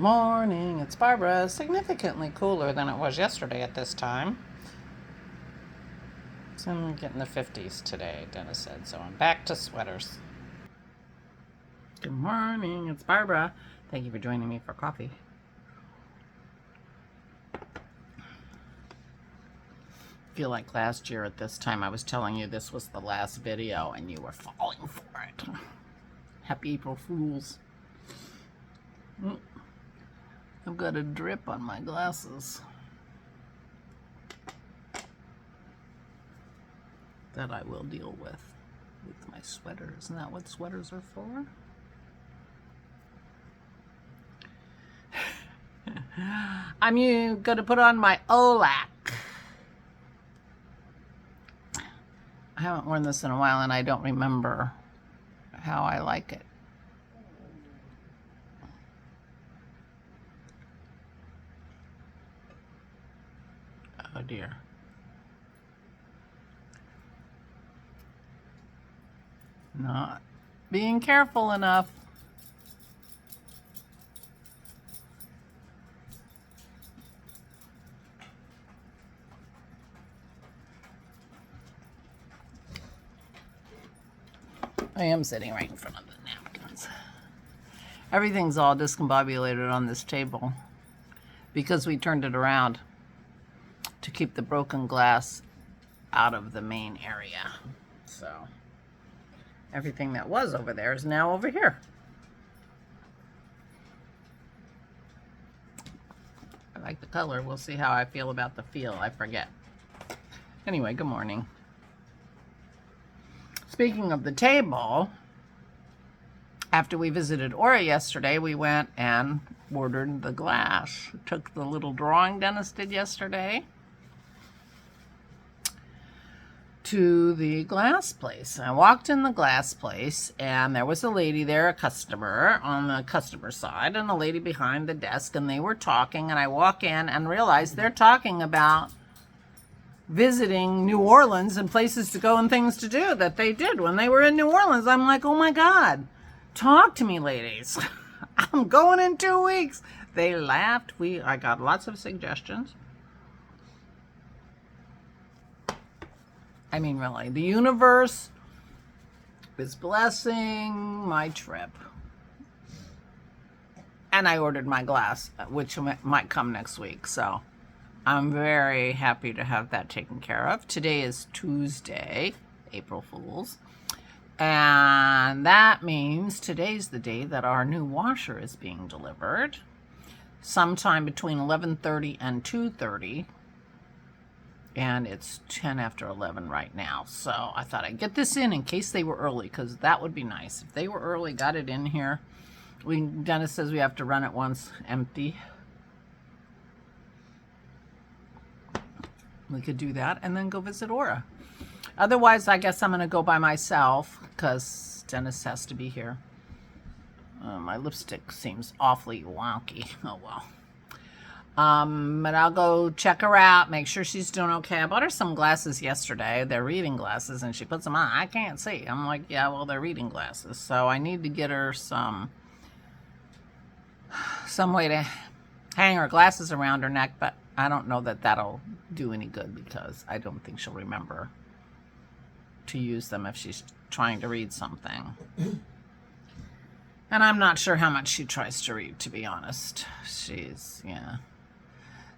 morning, it's Barbara. Significantly cooler than it was yesterday at this time. So I'm getting the 50s today, Dennis said, so I'm back to sweaters. Good morning, it's Barbara. Thank you for joining me for coffee. I feel like last year at this time I was telling you this was the last video and you were falling for it. Happy April Fools. I've got a drip on my glasses that I will deal with my sweater. Isn't that what sweaters are for? I'm going to put on my Olac. I haven't worn this in a while and I don't remember how I like it. Oh dear. Not being careful enough. I am sitting right in front of the napkins. Everything's all discombobulated on this table because we turned it around to keep the broken glass out of the main area. So everything that was over there is now over here. I like the color. We'll see how I feel about the feel. I forget. Anyway, good morning. Speaking of the table, after we visited Aura yesterday, we went and ordered the glass. Took the little drawing Dennis did yesterday to the glass place. I walked in the glass place and there was a lady there, a customer on the customer side, and a lady behind the desk, and they were talking, and I walk in and realize they're talking about visiting New Orleans and places to go and things to do that they did when they were in New Orleans. I'm like, oh my God, talk to me, ladies. I'm going in 2 weeks. They laughed. I got lots of suggestions. I mean, really, the universe is blessing my trip. And I ordered my glass, which might come next week. So I'm very happy to have that taken care of. Today is Tuesday, April Fools. And that means today's the day that our new washer is being delivered. Sometime between 11:30 and 2:30. And it's 10 after 11 right now. So I thought I'd get this in case they were early, because that would be nice. If they were early, got it in here. Dennis says we have to run it once empty. We could do that and then go visit Aura. Otherwise, I guess I'm going to go by myself because Dennis has to be here. My lipstick seems awfully wonky. Oh, well. But I'll go check her out, make sure she's doing okay. I bought her some glasses yesterday. They're reading glasses, and she puts them on. I can't see. I'm like, yeah, well, they're reading glasses. So I need to get her some way to hang her glasses around her neck, but I don't know that that'll do any good because I don't think she'll remember to use them if she's trying to read something. And I'm not sure how much she tries to read, to be honest. Yeah.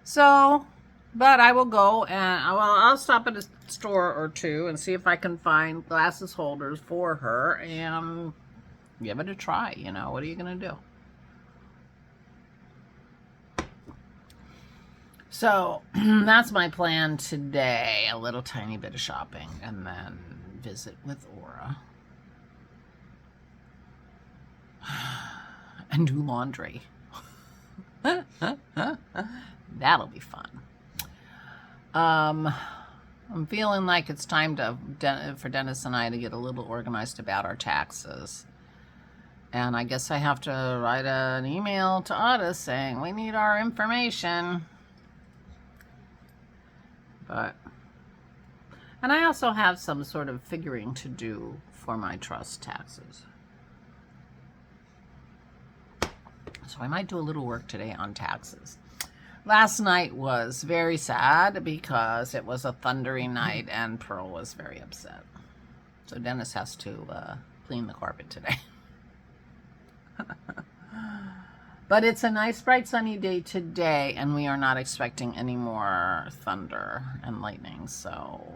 So, but I will go and, I'll stop at a store or two and see if I can find glasses holders for her and give it a try. You know, what are you going to do? So, that's my plan today. A little tiny bit of shopping and then visit with Aura. And do laundry. That'll be fun. I'm feeling like it's time for Dennis and I to get a little organized about our taxes. And I guess I have to write an email to Otis saying we need our information. And I also have some sort of figuring to do for my trust taxes. So I might do a little work today on taxes. Last night was very sad because it was a thundery night and Pearl was very upset. So Dennis has to clean the carpet today. But it's a nice, bright, sunny day today, and we are not expecting any more thunder and lightning, so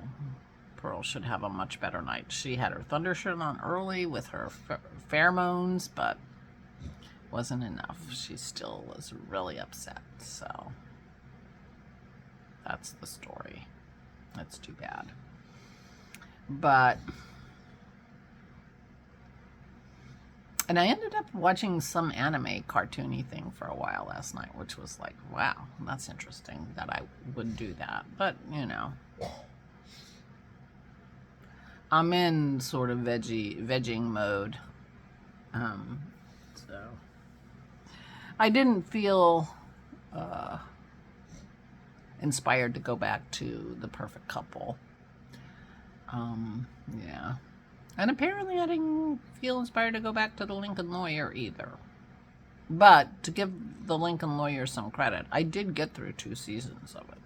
Pearl should have a much better night. She had her thunder shirt on early with her pheromones, but wasn't enough. She still was really upset, so that's the story. That's too bad. But and I ended up watching some anime cartoony thing for a while last night, which was like, wow, that's interesting that I would do that. But, you know, I'm in sort of vegging mode. So I didn't feel inspired to go back to The Perfect Couple. Yeah. And apparently I didn't feel inspired to go back to The Lincoln Lawyer either. But to give The Lincoln Lawyer some credit, I did get through 2 seasons of it.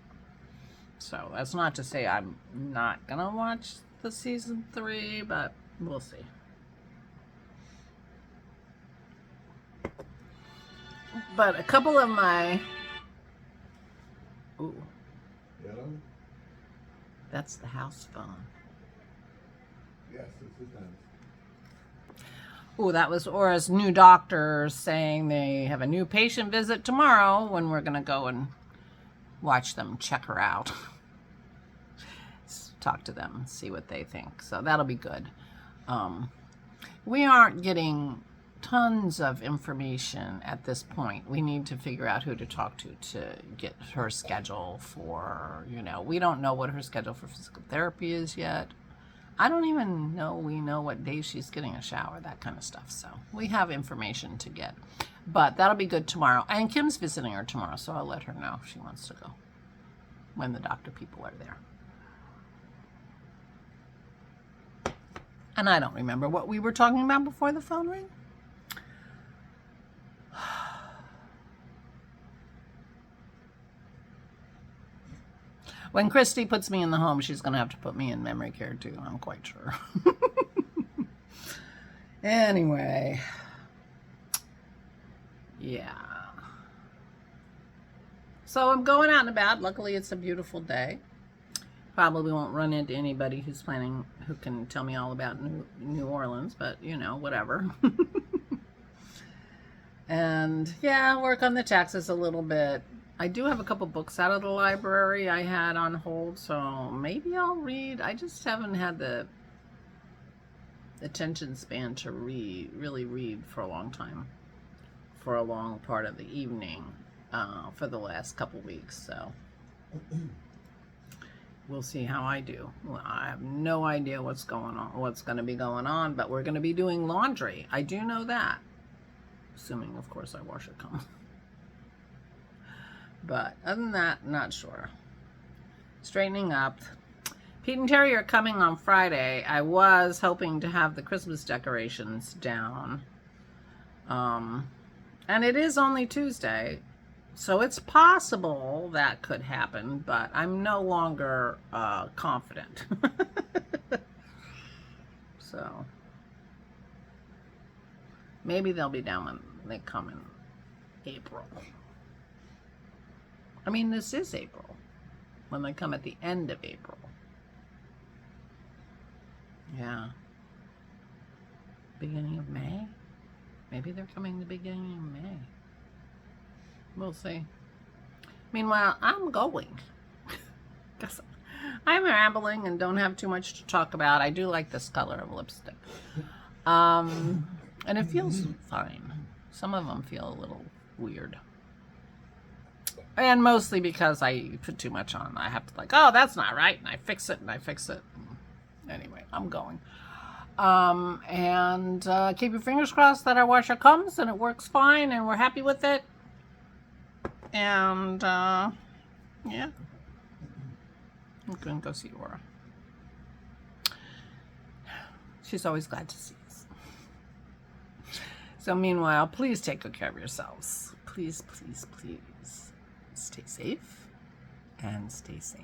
So that's not to say I'm not going to watch the season 3, but we'll see. But a couple of my... Ooh. Hello? That's the house phone. Yes, it's his house. Oh, that was Aura's new doctor saying they have a new patient visit tomorrow when we're going to go and watch them check her out. Talk to them, see what they think. So that'll be good. We aren't getting tons of information at this point. We need to figure out who to talk to get her schedule for, you know, we don't know what her schedule for physical therapy is yet. I don't even know we know what day she's getting a shower, that kind of stuff. So we have information to get. But that'll be good tomorrow. And Kim's visiting her tomorrow, so I'll let her know if she wants to go when the doctor people are there. And I don't remember what we were talking about before the phone rang. When Christy puts me in the home, she's going to have to put me in memory care too, I'm quite sure. Anyway. Yeah. So I'm going out and about. Luckily, it's a beautiful day. Probably won't run into anybody who's planning, who can tell me all about New Orleans, but, you know, whatever. And, yeah, work on the taxes a little bit. I do have a couple books out of the library I had on hold, so maybe I'll read. I just haven't had the attention span to really read for a long time, for a long part of the evening, for the last couple weeks, so we'll see how I do. Well, I have no idea what's going on, what's going to be going on, but we're going to be doing laundry. I do know that, assuming, of course, our washer comes. But other than that, not sure. Straightening up. Pete and Terry are coming on Friday. I was hoping to have the Christmas decorations down. And it is only Tuesday. So it's possible that could happen, but I'm no longer confident. So maybe they'll be down when they come in April. I mean, this is April, when they come at the end of April. Yeah. Beginning of May? Maybe they're coming the beginning of May. We'll see. Meanwhile, I'm going. Because I'm rambling and don't have too much to talk about. I do like this color of lipstick. And it feels fine. Some of them feel a little weird. And mostly because I put too much on. I have to like, oh, that's not right. And I fix it and I fix it. Anyway, I'm going. And keep your fingers crossed that our washer comes and it works fine and we're happy with it. And, yeah. I'm going to go see Aura. She's always glad to see us. So meanwhile, please take good care of yourselves. Please, please, please stay safe and stay sane.